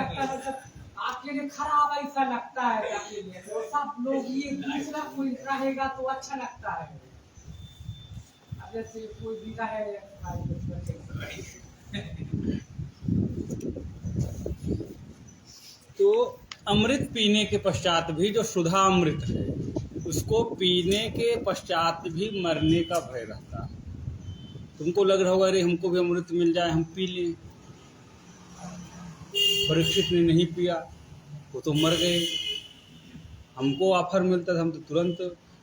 लगता है आपके लिए खराब ऐसा लगता है आपके लिए, तो सब लोग ये दूसरा कोई रहेगा तो अच्छा लगता है। अब जैसे कोई भी रहे तो अमृत पीने के पश्चात भी जो सुधा अमृत है उसको पीने के पश्चात भी मरने का भय रहता है। तुमको लग रहा होगा अरे हमको भी अमृत मिल जाए हम पी लें, परीक्षित ने नहीं पिया, वो तो मर गए। हमको ऑफर मिलता था हम तो तुरंत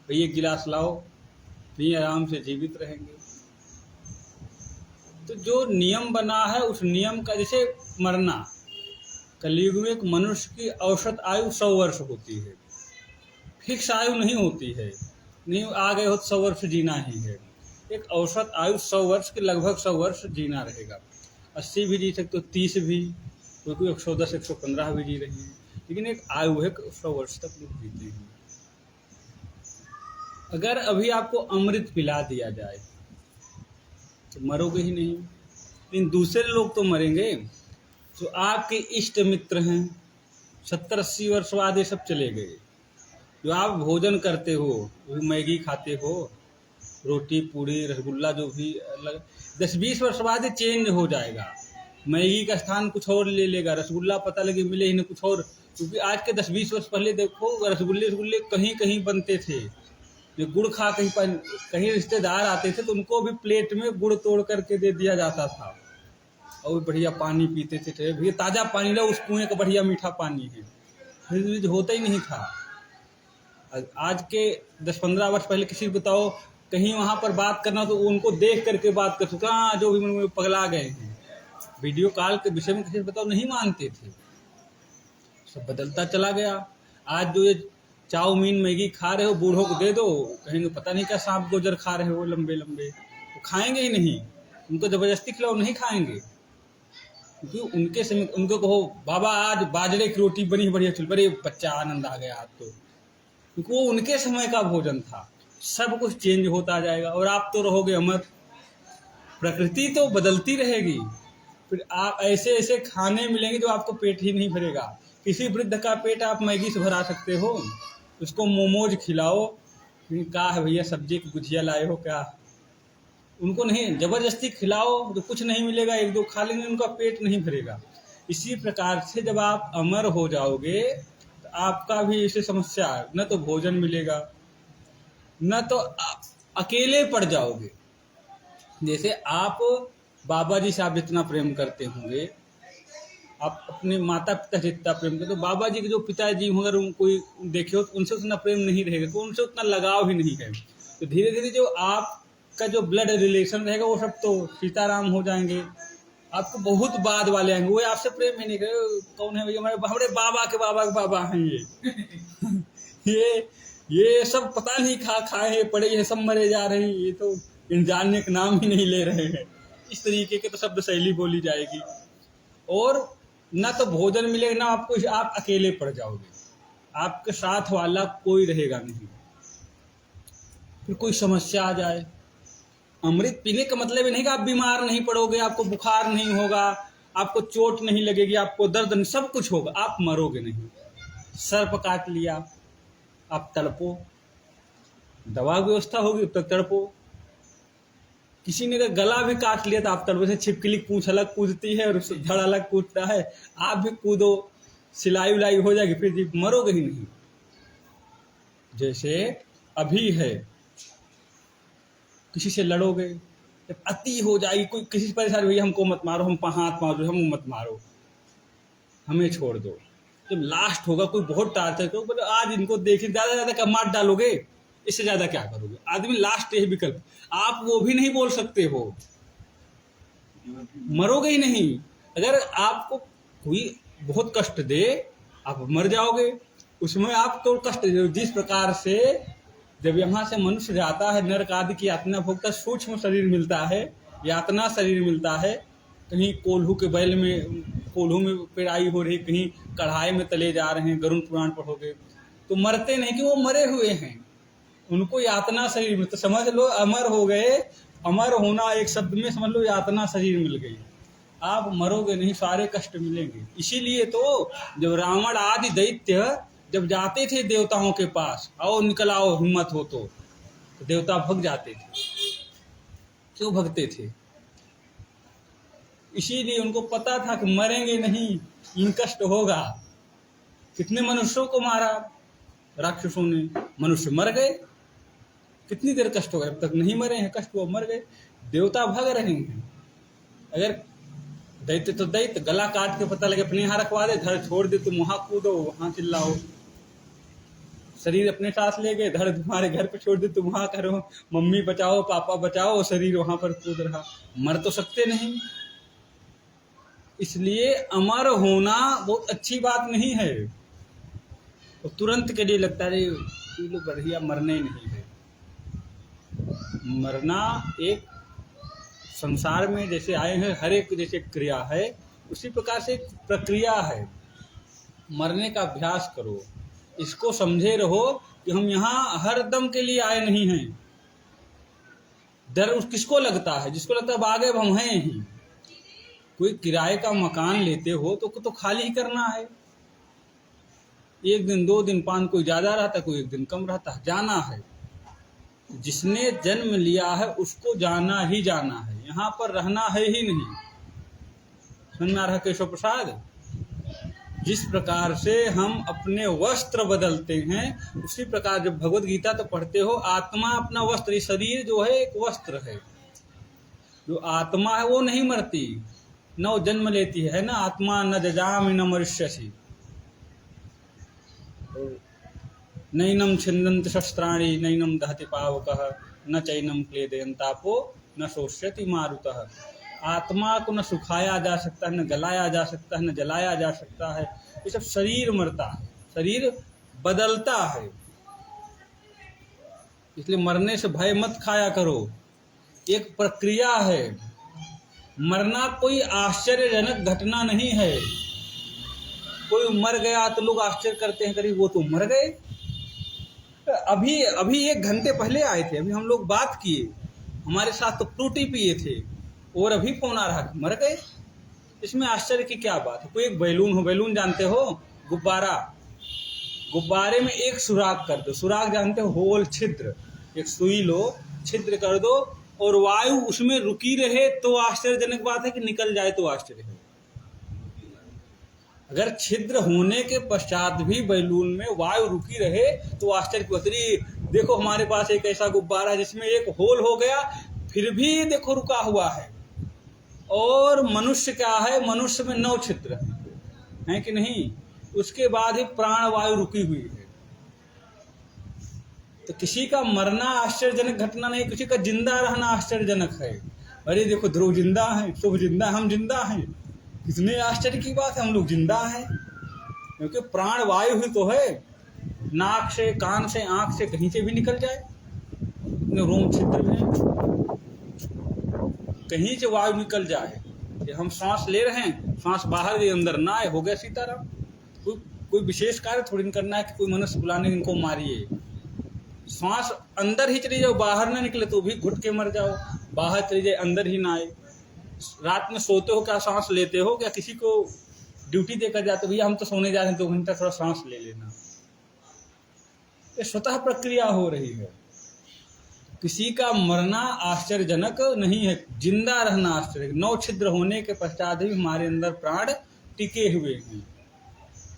भैया एक गिलास लाओ, पिए आराम से जीवित रहेंगे। तो जो नियम बना है उस नियम का, जैसे मरना, कलयुग में एक मनुष्य की औसत आयु 100 वर्ष होती है, फिक्स आयु नहीं होती है, नहीं आ गए हो तो 100 वर्ष जीना ही है। एक औसत आयु 100 वर्ष के लगभग 100 वर्ष जीना रहेगा। 80 भी जी सकते हो, 30 भी, क्योंकि 110 115 भी जी रही है, लेकिन एक आयु है 100 वर्ष तक लोग जीते हैं। अगर अभी आपको अमृत पिला दिया जाए तो मरोगे ही नहीं, लेकिन दूसरे लोग तो मरेंगे। जो आपके इष्ट मित्र हैं 70-80 वर्ष बाद ये सब चले गए, जो आप भोजन करते हो, वो मैगी खाते हो, रोटी पूड़ी रसगुल्ला जो भी अलग, 10-20 वर्ष बाद ये चेंज हो जाएगा। मैगी का स्थान कुछ और ले लेगा, रसगुल्ला पता लगे मिले ही नहीं कुछ और, क्योंकि आज के 10-20 वर्ष पहले देखो रसगुल्ले कहीं कहीं बनते थे। जो गुड़ खा कहीं रिश्तेदार आते थे तो उनको भी प्लेट में गुड़ तोड़ करके दे दिया जाता था, और बढ़िया पानी पीते थे। भैया ताज़ा पानी लो, उस कुएं का बढ़िया मीठा पानी है, फ्रिज होता ही नहीं था। आज के 10-15 वर्ष पहले किसी को बताओ कहीं वहाँ पर बात करना तो उनको देख करके बात कर सकते, हाँ जो भी मन में पगला गए हैं। वीडियो कॉल के विषय में किसी को बताओ नहीं मानते थे। सब बदलता चला गया। आज जो ये चाउमीन मैगी खा रहे हो, बूढ़ों को दे दो, कहेंगे पता नहीं क्या सांप गोजर खा रहे हो लंबे लंबे, तो खाएंगे ही नहीं। उनको जबरदस्ती खिलाओ नहीं खाएंगे, क्योंकि उनके समय उनको कहो बाबा आज बाजरे की रोटी बनी बढ़िया, चल बड़े बच्चा आनंद आ गया आज तो, क्योंकि वो उनके समय का भोजन था। सब कुछ चेंज होता जाएगा और आप तो रहोगे अमर। प्रकृति तो बदलती रहेगी, फिर आप ऐसे ऐसे खाने मिलेंगे जो आपको पेट ही नहीं भरेगा। किसी वृद्ध का पेट आप मैगी से भरा सकते हो, उसको मोमोज खिलाओ, क्या है भैया सब्जी की गुजिया लाए हो क्या, उनको नहीं, जबरदस्ती खिलाओ तो कुछ नहीं मिलेगा, एक दो खा लेंगे, उनका पेट नहीं भरेगा। इसी प्रकार से जब आप अमर हो जाओगे तो आपका भी ऐसी समस्या है, न तो भोजन मिलेगा, न तो आप अकेले पड़ जाओगे। जैसे आप बाबा जी से आप जितना प्रेम करते होंगे, आप अपने माता पिता से जितना प्रेम करते, तो बाबा जी के जो पिताजी अगर उनको देखे हो तो उनसे उतना प्रेम नहीं रहेगा, तो उनसे उतना लगाव ही नहीं है। तो धीरे धीरे जो आपका जो ब्लड रिलेशन रहेगा वो सब तो सीताराम हो जाएंगे, आपको बहुत बाद वाले आएंगे, वो आपसे प्रेम ही नहीं करेंगे। कौन है भैया, हमारे बाबा के बाबा हैं ये सब पता नहीं खाए हैं पड़े हैं, सब मरे जा रहे हैं, ये तो इन जानने का नाम ही नहीं ले रहे हैं। इस तरीके के तो शब्द शैली बोली जाएगी, और ना तो भोजन मिलेगा, ना आपको, आप अकेले पड़ जाओगे, आपके साथ वाला कोई रहेगा नहीं। फिर कोई समस्या आ जाए, अमृत पीने का मतलब ये नहीं कि आप बीमार नहीं पड़ोगे, आपको बुखार नहीं होगा, आपको चोट नहीं लगेगी, आपको दर्द नहीं, सब कुछ होगा, आप मरोगे नहीं। सर्प काट लिया, आप तड़पो, दवा व्यवस्था होगी तब तक तड़पो। किसी ने अगर गला भी काट लिया तो आप तड़पो, से छिपकली पूंछ अलग कूदती है और धड़ अलग कूदता है, आप भी कूदो, सिलाई उलाई हो जाएगी, फिर जी मरोगे ही नहीं। जैसे अभी है, किसी से लड़ोगे, जब अति हो जाएगी, कोई किसी से परेशान, भैया हमको मत मारो, हम हाथ मारो, हम मत मारो, हमें छोड़ दो। जब लास्ट होगा, कोई बहुत टार्चर करो, बोले आज इनको देखे, ज्यादा ज्यादा क्या मार डालोगे, इससे ज्यादा क्या करोगे। आदमी लास्ट यही विकल्प, आप वो भी नहीं बोल सकते हो, मरोगे ही नहीं। अगर आपको कोई बहुत कष्ट दे, आप मर जाओगे, उसमें आप तो कष्ट दे। जिस प्रकार से जब यहाँ से मनुष्य जाता है, नरक आदि की यातना भोगता, सूक्ष्म शरीर मिलता है, यातना शरीर मिलता है, कहीं कोल्हू के बैल में, कोल्हू में पेराई हो रही, कहीं कढ़ाई में तले जा रहे हैं, गरुड़ पुराण पढ़ोगे तो मरते नहीं कि वो मरे हुए हैं, उनको यातना शरीर मिलता, समझ लो अमर हो गए। अमर होना एक शब्द में समझ लो यातना शरीर मिल गई। आप मरोगे नहीं, सारे कष्ट मिलेंगे। इसीलिए तो जब रावण आदि दैत्य जब जाते थे देवताओं के पास, आओ निकल आओ हिम्मत हो तो देवता भग जाते थे। क्यों भगते थे? इसीलिए उनको पता था कि मरेंगे नहीं, इन कष्ट होगा। कितने मनुष्यों को मारा राक्षसों ने, मनुष्य मर गए। कितनी देर कष्ट हो गए, अब तक नहीं मरे हैं, कष्ट हुआ मर गए। देवता भाग रहे हैं। अगर दैत्य तो दैत्य गला काट के पता लगे अपने यहाँ रखवा दे, धड़ छोड़ दे, तुम वहां कूदो, वहां चिल्लाओ। शरीर अपने साथ ले गए, धड़ तुम्हारे घर पे छोड़ दे, तुम वहां करो, मम्मी बचाओ पापा बचाओ, शरीर वहां पर कूद रहा। मर तो सकते नहीं। इसलिए अमर होना बहुत अच्छी बात नहीं है। तो तुरंत के लिए लगता है ये लोग बढ़िया, मरने ही नहीं है। मरना एक संसार में जैसे आए हैं, हर एक जैसे क्रिया है, उसी प्रकार से एक प्रक्रिया है। मरने का अभ्यास करो, इसको समझे रहो कि हम यहाँ हर दम के लिए आए नहीं हैं। डर किसको लगता है? जिसको लगता है आगे हम हैं ही। कोई किराए का मकान लेते हो तो खाली ही करना है। एक दिन 2 दिन 5, कोई ज्यादा रहता, कोई 1 दिन कम रहता है, जाना है। जिसने जन्म लिया है उसको जाना ही जाना है, यहाँ पर रहना है ही नहीं। समझ में आ रहा है केशव प्रसाद? जिस प्रकार से हम अपने वस्त्र बदलते हैं, उसी प्रकार जब भगवत गीता तो पढ़ते हो, आत्मा अपना वस्त्र, ये शरीर जो है एक वस्त्र है। जो आत्मा है वो नहीं मरती, न वो जन्म लेती है ना। आत्मा न जजामि न मरिष्यसि, नैनम छिन्दन्त शस्त्राणि नैनम दहति पावकः न चैनम क्लेदयन्तापो न शोष्यति मारुतः। आत्मा को न सुखाया जा सकता है, न गलाया जा सकता है, न जलाया जा सकता है। ये सब शरीर मरता है, शरीर बदलता है। इसलिए मरने से भय मत खाया करो, एक प्रक्रिया है। मरना कोई आश्चर्यजनक घटना नहीं है। कोई मर गया तो लोग आश्चर्य करते हैं, करीब वो तो मर गए। अभी 1 घंटे पहले आए थे, अभी हम लोग बात किए, हमारे साथ तो फ्रूटी पिए थे और अभी फोन आ रहा मर गए। इसमें आश्चर्य की क्या बात है? कोई एक बैलून हो, बैलून जानते हो, गुब्बारा, गुब्बारे में एक सुराख कर दो, सुराख जानते हो, होल, छिद्र, एक सुई लो, छिद्र कर दो और वायु उसमें रुकी रहे तो आश्चर्यजनक बात है, कि निकल जाए तो आश्चर्य है। अगर छिद्र होने के पश्चात भी बैलून में वायु रुकी रहे तो आश्चर्य की बात है। देखो हमारे पास एक ऐसा गुब्बारा है जिसमें एक होल हो गया, फिर भी देखो रुका हुआ है। और मनुष्य क्या है? मनुष्य में 9 छिद्र है कि नहीं? उसके बाद ही प्राण वायु रुकी हुई है। तो किसी का मरना आश्चर्यजनक घटना नहीं, किसी का जिंदा रहना आश्चर्यजनक है। अरे देखो ध्रुव जिंदा है, शुभ जिंदा, हम जिंदा हैं, कितने आश्चर्य की बात है, हम लोग जिंदा हैं। क्योंकि प्राण वायु ही तो है। नाक से, कान से, आंख से, कहीं से भी निकल जाए, रोम छिद्र में कहीं से वायु निकल जाए। कि हम सांस ले रहे हैं, सांस बाहर गई अंदर ना आए, हो गया सीताराम। कोई विशेष कार्य थोड़ी नहीं करना है कि कोई मनुष्य बुलाने इनको मारिए। सांस अंदर ही चली जाओ, बाहर ना निकले तो भी घुट के मर जाओ, बाहर चली जाए अंदर ही ना आए। रात में सोते हो क्या सांस लेते हो क्या? किसी को ड्यूटी देकर जाते हो, भैया हम तो सोने जा रहे हैं 2 घंटा थोड़ा सांस ले लेना। ये स्वतः प्रक्रिया हो रही है। किसी का मरना आश्चर्यजनक नहीं है, जिंदा रहना आश्चर्य। 9 छिद्र होने के पश्चात भी हमारे अंदर प्राण टिके हुए हैं।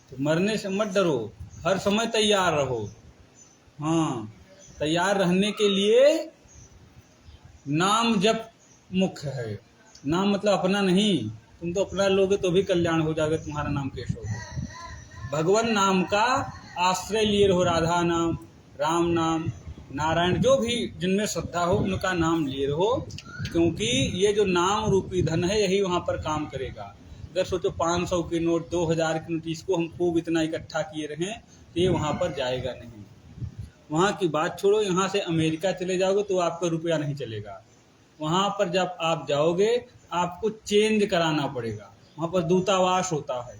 तो मरने से मत डरो, हर समय तैयार रहो। हाँ, तैयार रहने के लिए नाम जप मुख्य है। नाम मतलब अपना नहीं, तुम तो अपना लोगे तो भी कल्याण हो जाएगा, तुम्हारा नाम केशव हो। भगवान नाम का आश्रय लिए रहो, राधा नाम, राम नाम, नारायण, जो भी जिनमें श्रद्धा हो उनका नाम लिए रहो। क्योंकि ये जो नाम रूपी धन है यही वहाँ पर काम करेगा। अगर सोचो 500 के नोट, 2000 के नोट, इसको हम खूब इतना इकट्ठा किए रहें तो ये वहाँ पर जाएगा नहीं। वहाँ की बात छोड़ो, यहाँ से अमेरिका चले जाओगे तो आपका रुपया नहीं चलेगा। वहाँ पर जब आप जाओगे आपको चेंज कराना पड़ेगा। वहाँ पर दूतावास होता है,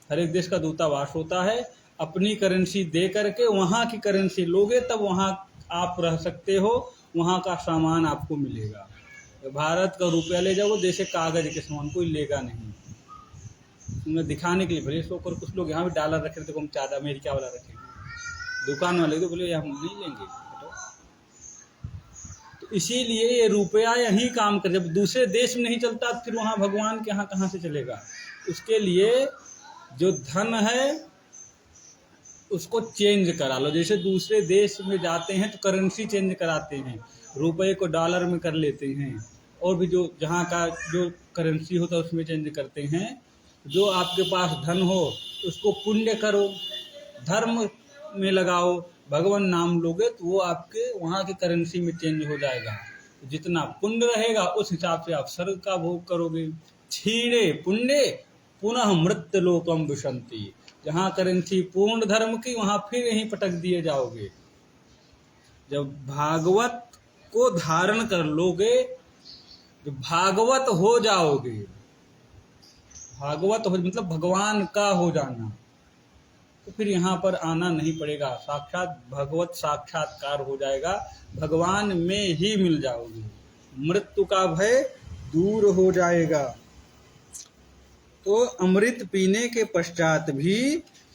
हर एक देश का दूतावास होता है। अपनी करेंसी दे करके वहाँ की करेंसी लोगे तब वहाँ आप रह सकते हो, वहाँ का सामान आपको मिलेगा। भारत का रुपया ले जाओगे जैसे कागज के समान, कोई लेगा नहीं। उन्हें दिखाने के लिए भले शो कर, कुछ लोग यहाँ भी डॉलर रखे तो हम चाहते अमेरिका वाला रखेंगे, दुकान वाले तो बोले हम नहीं लेंगे। तो इसीलिए ये रुपया यही काम कर, जब दूसरे देश में नहीं चलता फिर वहाँ भगवान के यहाँ कहाँ से चलेगा। उसके लिए जो धन है उसको चेंज करा लो। जैसे दूसरे देश में जाते हैं तो करेंसी चेंज कराते हैं, रुपए को डॉलर में कर लेते हैं, और भी जो जहाँ का जो करेंसी होता है उसमें चेंज करते हैं। जो आपके पास धन हो उसको पुण्य करो, धर्म में लगाओ, भगवान नाम लोगे तो वो आपके वहाँ की करेंसी में चेंज हो जाएगा। जितना पुण्य रहेगा उस हिसाब से आप स्वर्ग का भोग करोगे। क्षीणे पुण्य पुनः मृत्युलोकम विशंति, जहाँ करेंसी पूर्ण धर्म की वहाँ फिर यहीं पटक दिए जाओगे। जब भागवत को धारण कर लोगे, जब भागवत हो जाओगे, भागवत हो मतलब भगवान का हो जाना, तो फिर यहाँ पर आना नहीं पड़ेगा, साक्षात भगवत साक्षात्कार हो जाएगा, भगवान में ही मिल जाओगे, मृत्यु का भय दूर हो जाएगा। तो अमृत पीने के पश्चात भी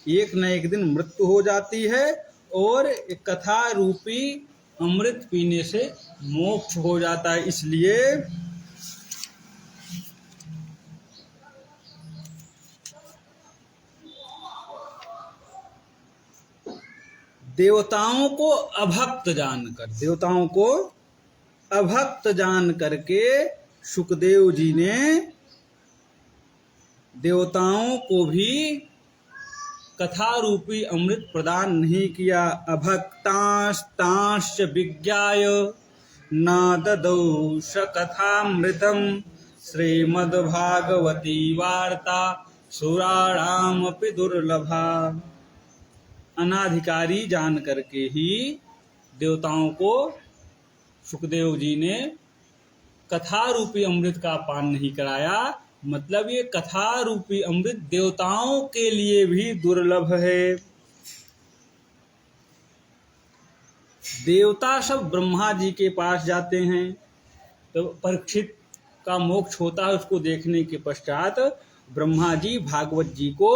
एक न एक दिन मृत्यु हो जाती है, और एक कथा रूपी अमृत पीने से मोक्ष हो जाता है। इसलिए देवताओं को अभक्त जानकर, देवताओं को अभक्त जान करके सुखदेव जी ने देवताओं को भी कथा रूपी अमृत प्रदान नहीं किया। अभक्तांस्तांश्च विज्ञाय न ददौ स कथामृतम् श्रीमद्भागवती वार्ता सुराणामपि दुर्लभा। अनाधिकारी जान करके ही देवताओं को सुखदेव जी ने कथा रूपी अमृत का पान नहीं कराया। मतलब ये कथा रूपी अमृत देवताओं के लिए भी दुर्लभ है। देवता सब ब्रह्मा जी के पास जाते हैं, तो परीक्षित का मोक्ष होता है, उसको देखने के पश्चात ब्रह्मा जी भागवत जी को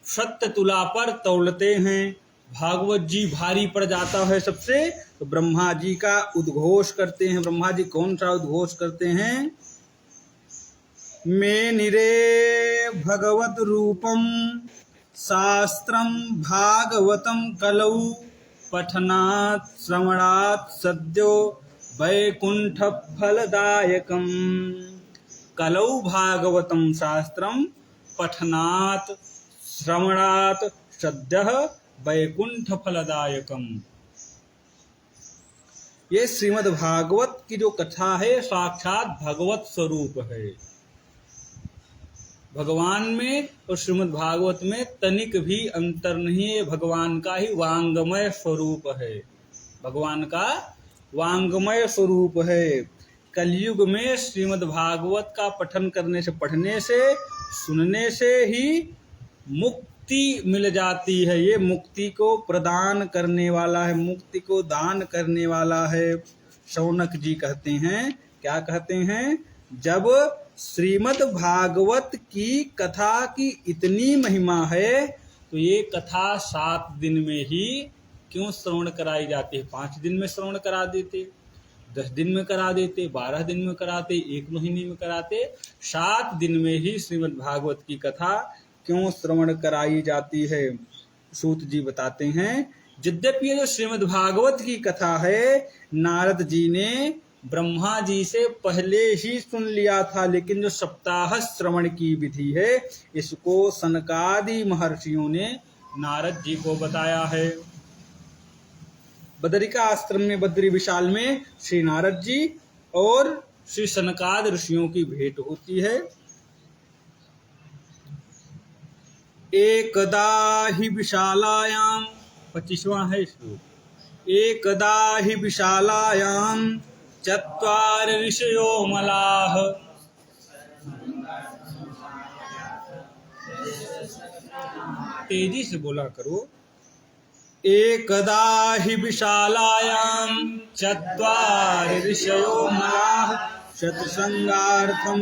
सत्य तुला पर तौलते हैं। भागवत जी भारी पड़ जाता है सबसे, तो ब्रह्मा जी का उद्घोष करते हैं। ब्रह्मा जी कौन सा उद्घोष करते हैं? मे निरे भगवत रूपम शास्त्रम भागवतम कलौ पठनात् श्रवणात् सद्यो वैकुंठ फलदायकम। कलौ भागवतम शास्त्रम पठनात् श्रवणात् सद्यः वैकुंठ फलदायकम। ये श्रीमद् भागवत की जो कथा है साक्षात भगवत स्वरूप है। भगवान में और श्रीमद् भागवत में तनिक भी अंतर नहीं है, भगवान का ही वांगमय स्वरूप है, भगवान का वांगमय स्वरूप है। कलयुग में श्रीमद् भागवत का पठन करने से, पढ़ने से, सुनने से ही मुक्ति मिल जाती है। ये मुक्ति को प्रदान करने वाला है, मुक्ति को दान करने वाला है। शौनक जी कहते हैं, क्या कहते हैं? जब श्रीमद् भागवत की कथा की इतनी महिमा है तो ये कथा 7 दिन में ही क्यों श्रवण कराई जाती है? 5 दिन में श्रवण करा देते, 10 दिन में करा देते, 12 दिन में कराते, 1 महीने में कराते, 7 दिन में ही श्रीमद् भागवत की कथा क्यों श्रवण कराई जाती है? सूत जी बताते हैं, यद्यपि ये जो श्रीमद् भागवत की कथा है नारद जी ने ब्रह्मा जी से पहले ही सुन लिया था, लेकिन जो सप्ताह श्रवण की विधि है इसको सनकादि महर्षियों ने नारद जी को बताया है। बदरिका आश्रम में बद्री विशाल में श्री नारद जी और श्री सनकादि ऋषियों की भेंट होती है। एकदा ही विशालायाम, 25वां है श्लोक। एकदा ही विशालायाम चत्वार ऋषयो मलाह। तेजी से बोला करो। एकदा ही विशालायाम चत्वार ऋषयो मलाह सत्संगार्थम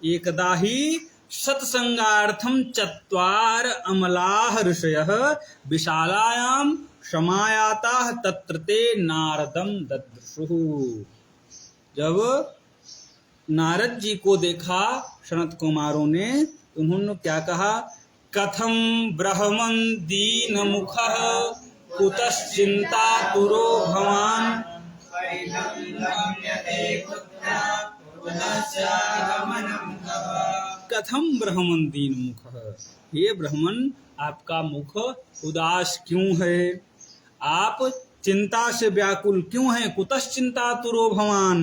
एकदा ही सत्संगार्थम चत्वार अमलाः ऋषयः विशालायां समायाताः तत्र ते नारदं ददृशुः। जब नारद जी को देखा सनत कुमारों ने, उन्होंने क्या कहा? कथम ब्रह्मन् दीन मुखः कुतश्चिन्तातुरो भवान्। कथम ब्रह्मन् दीन मुखः, हे ब्राह्मण आपका मुख उदास क्यों है? आप चिंता से व्याकुल क्यों हैं? कुतश्चिन्तातुरो भवान्,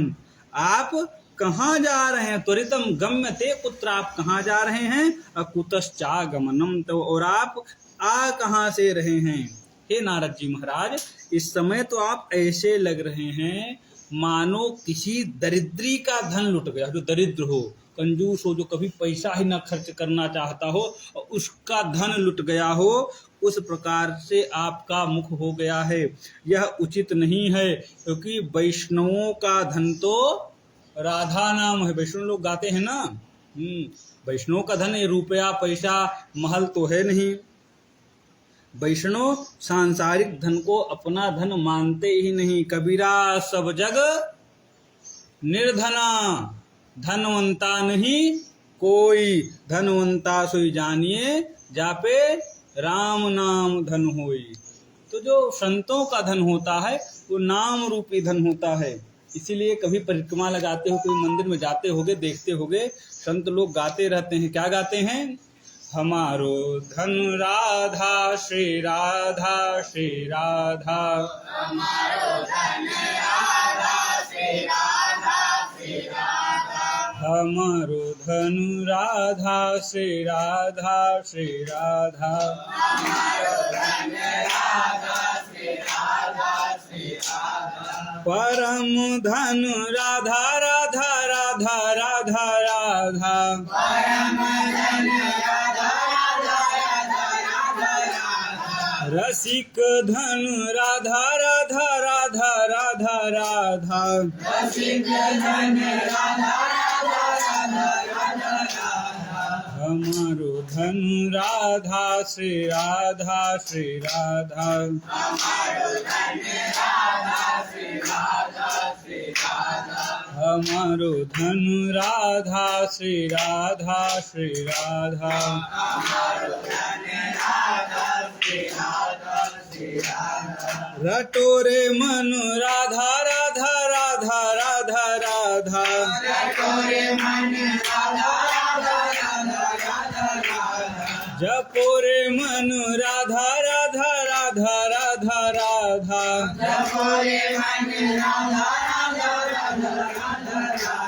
आप कहाँ जा रहे हैं? त्वरितम गम्यते कुत्र, आप कहाँ जा रहे हैं? अकुतश्चागमनम, तो और आप आ कहाँ से रहे हैं? हे नारद जी महाराज, इस समय तो आप ऐसे लग रहे हैं मानो किसी दरिद्री का धन लुट गया, जो दरिद्र हो, कंजूस हो, जो कभी पैसा ही न खर्च करना चाहता हो और उसका धन लुट गया हो, उस प्रकार से आपका मुख हो गया है। यह उचित नहीं है, क्योंकि वैष्णवों का धन तो राधा नाम है। वैष्णव लोग गाते हैं ना, वैष्णव का धन ये रुपया पैसा महल तो है नहीं। वैष्णव सांसारिक धन को अपना धन मानते ही नहीं। कबीरा सब जग निर्धना, धनवंता नहीं कोई, धनवंता सोई जानिए जापे राम नाम धन होई। तो जो संतों का धन होता है वो नाम रूपी धन होता है। इसीलिए कभी परिक्रमा लगाते हो, कोई मंदिर में जाते होगे, देखते होगे संत लोग गाते रहते हैं। क्या गाते हैं? हमारो धन राधा श्री राधा श्री राधा, हमारो धन राधा श्री राधा श्री राधा, हमारो धन राधा श्री राधा श्री राधा, हमारो धन राधा श्री राधा श्री राधा, परम धन राधा राधा राधा राधा राधा, परम धन रसिक धन राधा राधा राधा राधा राधा, रसिक धन राधा राधा राधा राधा, हमारो धन राधा श्री राधा श्री राधा, हमारो धन राधा श्री राधा श्री राधा, हमारो धन राधा श्री राधा श्री राधा, हमारो धन राधा श्री राधा श्री राधा, रटोरे मन राधा राधा राधा राधा राधा, रटोरे मन राधा राधा राधा राधा, जपोरे मन राधा राधा राधा राधा राधा, जपोरे मन राधा राधा राधा राधा राधा,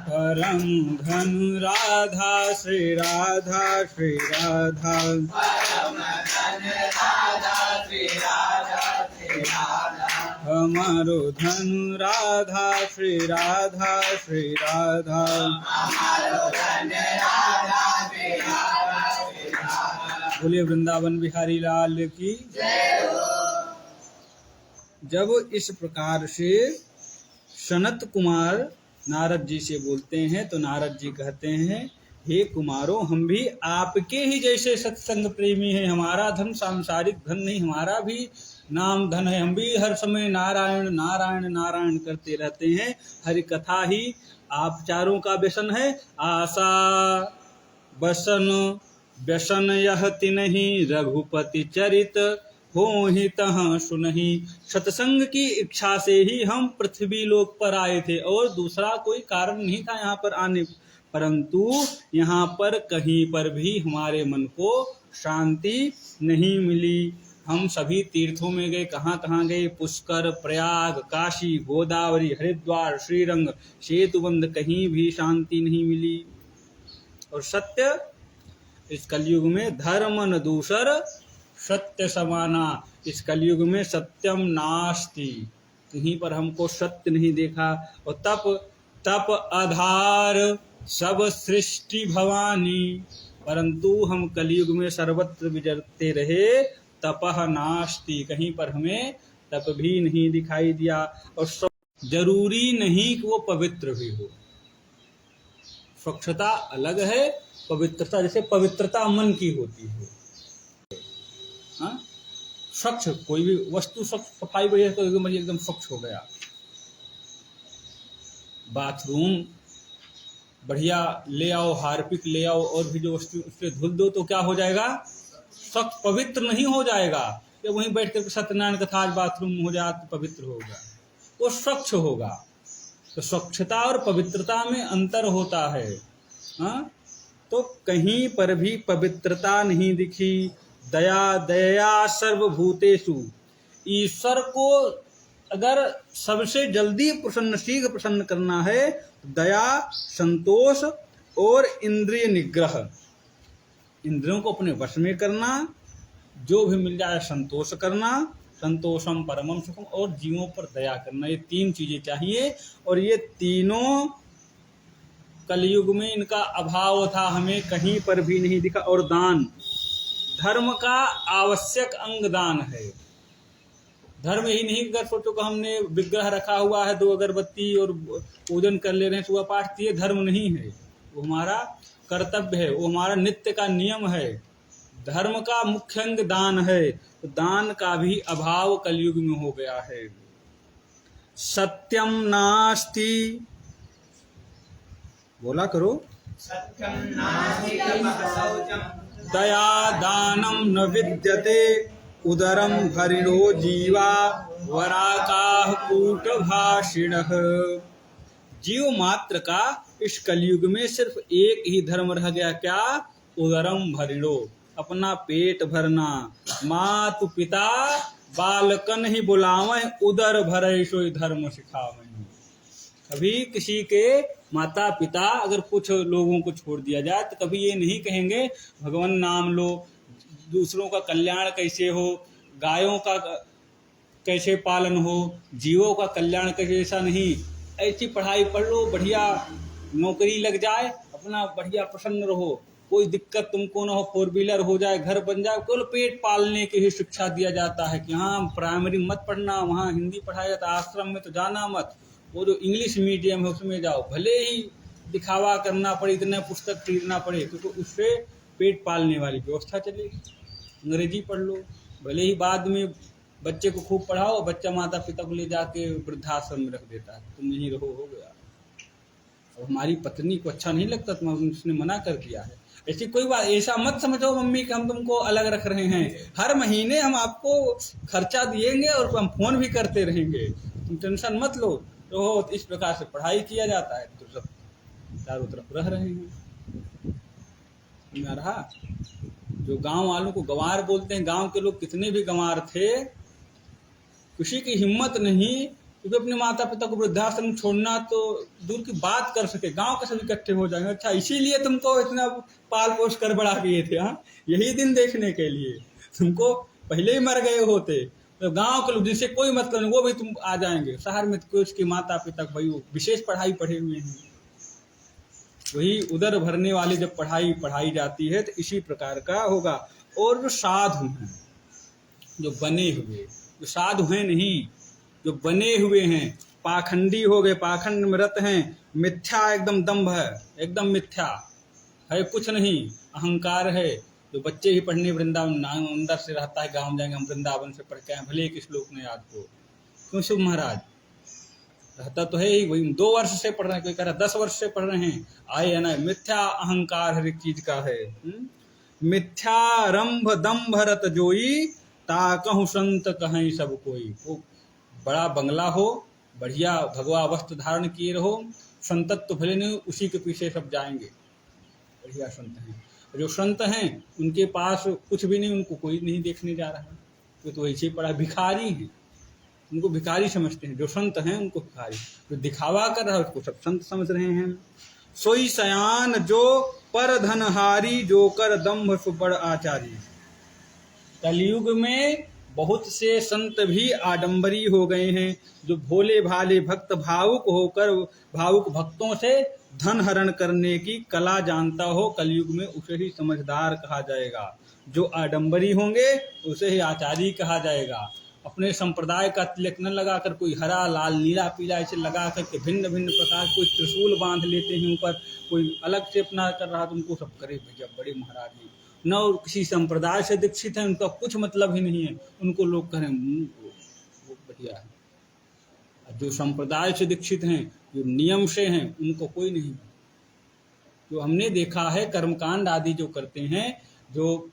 परम धन राधा श्री राधा श्री राधा, परम धन राधा श्री राधा श्री राधा, हमारो धन राधा श्री राधा श्री राधा, हमारो धन राधा श्री राधा श्री राधा। बोलिए वृंदावन बिहारी लाल की जय हो। जब इस प्रकार से सनत कुमार नारद जी से बोलते हैं तो नारद जी कहते हैं, हे कुमारों, हम भी आपके ही जैसे सत्संग प्रेमी हैं। हमारा धन सांसारिक धन नहीं, हमारा भी नाम धन है। हम भी हर समय नारायण नारायण नारायण करते रहते हैं। हरि कथा ही आप चारों का व्यसन है। आशा बसन व्यसन यह तिन्हि, रघुपति चरित हो ही तहाँ सुनहि। सत्संग की इच्छा से ही हम पृथ्वी लोक पर आए थे और दूसरा कोई कारण नहीं था यहाँ पर आने, परंतु यहाँ पर कहीं पर भी हमारे मन को शांति नहीं मिली। हम सभी तीर्थों में गए, कहाँ कहाँ गए, पुष्कर, प्रयाग, काशी, गोदावरी, हरिद्वार, श्रीरंग, सेतुबंध, कहीं भी शांति नहीं मिली। और सत्य, इस कलयुग में धर्म न दूसर सत्य समाना। इस कलयुग में सत्यम नास्ति, कहीं पर हमको सत्य नहीं देखा। और तप आधार सब सृष्टि भवानी, परंतु हम कलयुग में सर्वत्र विचरते रहे तपः नास्ति, कहीं पर हमें तप भी नहीं दिखाई दिया। और जरूरी नहीं कि वो पवित्र भी हो। स्वच्छता अलग है, पवित्रता जैसे पवित्रता मन की होती है। हाँ, स्वच्छ कोई भी वस्तु स्वच्छ सफाई बढ़िया तो एकदम स्वच्छ हो गया। बाथरूम बढ़िया ले आओ, हार्पिक ले आओ और भी जो वस्तु उससे धुल दो तो क्या हो जाएगा, स्वच्छ पवित्र नहीं हो जाएगा। या वहीं बैठ कर सत्यनारायण कथा आज बाथरूम हो जाए तो पवित्र होगा, वो स्वच्छ होगा। तो स्वच्छता और पवित्रता में अंतर होता है। हाँ, तो कहीं पर भी पवित्रता नहीं दिखी। दया दया सर्वभूतेषु, ईश्वर को अगर सबसे जल्दी शीघ्र प्रसन्न करना है, दया, संतोष और इंद्रिय निग्रह, इंद्रियों को अपने वश में करना, जो भी मिल जाए संतोष करना, संतोषम परमम सुखम, और जीवों पर दया करना, ये तीन चीजें चाहिए। और ये तीनों कलयुग में इनका अभाव था, हमें कहीं पर भी नहीं दिखा। और दान, धर्म का आवश्यक अंग दान है। धर्म ही नहीं, अगर सोचो कि हमने विग्रह रखा हुआ है, 2 अगरबत्ती और पूजन कर ले रहे हैं सुबह पाठ, ये धर्म नहीं है, वो हमारा कर्तव्य है, वो हमारा नित्य का नियम है। धर्म का मुख्य अंग दान है, तो दान का भी अभाव कलयुग में हो गया है। सत्यम नास्ति, बोला करो, सत्यम नास्ति शौचम, दया दानम न विद्यते, उदरम हरिणो जीवा वराकाः कूटभाषिणः। जीव मात्र का इस कलयुग में सिर्फ एक ही धर्म रह गया, क्या, उदरम भरिणो, अपना पेट भरना। मातु पिता बालकन ही बुलावे, उदर भरे सोई धर्म सिखावे। कभी किसी के माता पिता अगर कुछ लोगों को छोड़ दिया जाए तो कभी ये नहीं कहेंगे भगवान नाम लो, दूसरों का कल्याण कैसे हो, गायों का कैसे पालन हो, जीवों का कल्याण कैसे, ऐसा नहीं। ऐसी पढ़ाई पढ़ लो, बढ़िया नौकरी लग जाए, अपना बढ़िया प्रसन्न रहो, कोई दिक्कत तुमको ना हो, 4 व्हीलर हो जाए, घर बन जाए, केवल पेट पालने की ही शिक्षा दिया जाता है कि हाँ प्राइमरी मत पढ़ना, वहाँ हिंदी पढ़ाया जाता है, आश्रम में तो जाना मत, वो जो इंग्लिश मीडियम है उसमें जाओ, भले ही दिखावा करना पड़े, इतने पुस्तक खरीदना पड़े, क्योंकि तो उससे पेट पालने वाली व्यवस्था चलेगी। अंग्रेजी पढ़ लो, भले ही बाद में बच्चे को खूब पढ़ाओ, बच्चा माता पिता को ले जाके वृद्धाश्रम में रख देता है, तुम यहीं रहो, हो गया। और हमारी पत्नी को अच्छा नहीं लगता तो उसने मना कर दिया है। ऐसी कोई बात, ऐसा मत समझो मम्मी कि हम तुमको अलग रख रहे हैं, हर महीने हम आपको खर्चा दिएंगे और हम फोन भी करते रहेंगे, तुम टेंशन मत लो। तो इस प्रकार से पढ़ाई किया जाता है, तो सब चारों तरफ रह रहे हैं। समझ रहा, जो गांव वालों को गंवार बोलते हैं, गांव के लोग कितने भी गंवार थे, किसी की हिम्मत नहीं, क्योंकि अपने माता पिता को वृद्धाश्रम छोड़ना तो दूर की बात कर सके, गांव के सभी इकट्ठे हो जाएंगे, अच्छा इसीलिए तुमको इतना पाल पोष कर बड़ा किए थे, हाँ यही दिन देखने के लिए, तुमको पहले ही मर गए होते, तो गांव के लोग जिनसे कोई मतलब नहीं वो भी तुम आ जाएंगे। शहर में कोई उसके माता पिता भाई विशेष पढ़ाई पढ़े हुए हैं, वही उदर भरने वाली जब पढ़ाई जाती है तो इसी प्रकार का होगा। और जो साधु हैं, जो बने हुए, जो साधु हैं नहीं, जो बने हुए हैं, पाखंडी हो गए, पाखंड में रत हैं, मिथ्या एकदम दंभ है, एकदम मिथ्या है, कुछ नहीं, अहंकार है। जो बच्चे ही पढ़ने वृंदावन अंदर से रहता है, गाँव जाएंगे हम वृंदावन से पढ़ के आए, भले किस लोक ने याद को, क्यों शुभ महाराज रहता तो है ही, वही 2 वर्ष से पढ़ रहे हैं, कोई कह रहा 10 वर्ष से पढ़ रहे हैं, आए है ना, मिथ्या अहंकार हर एक चीज का है। मिथ्या रंभ दंभ रत जोई, ताकहु संत कहें सब कोई। वो बड़ा बंगला हो, बढ़िया भगवा वस्त्र धारण किए रहो, संतत तो भले नहीं, उसी के पीछे सब जाएंगे, बढ़िया संत हैं। जो संत हैं उनके पास कुछ भी नहीं, उनको कोई नहीं देखने जा रहा है, तो ऐसे पड़ा भिखारी हैं, उनको भिखारी समझते हैं। जो संत हैं उनको भिखारी, जो दिखावा कर रहा है उसको सब संत समझ रहे हैं। सोई सयान जो पर धनहारी, जो कर दंभ सुपड़ आचारी। कलयुग में बहुत से संत भी आडंबरी हो गए हैं, जो भोले भाले भक्त भावुक होकर भावुक भक्तों से धन हरण करने की कला जानता हो, कलयुग में उसे ही समझदार कहा जाएगा। जो आडंबरी होंगे उसे ही आचार्य कहा जाएगा। अपने संप्रदाय का तिलक न लगाकर कोई हरा लाल नीला पीला ऐसे लगा करके भिन्न भिन्न प्रकार कोई त्रिशूल बांध लेते हैं ऊपर, कोई अलग से अपना कर रहा तो उनको सब करे भैया बड़े महाराज जी, न किसी संप्रदाय से दीक्षित है, उनका कुछ मतलब ही नहीं है, उनको लोग कहें वो बढ़िया है। जो संप्रदाय से दीक्षित हैं, जो नियम से हैं, उनको कोई नहीं। जो हमने देखा है कर्मकांड आदि जो करते हैं, जो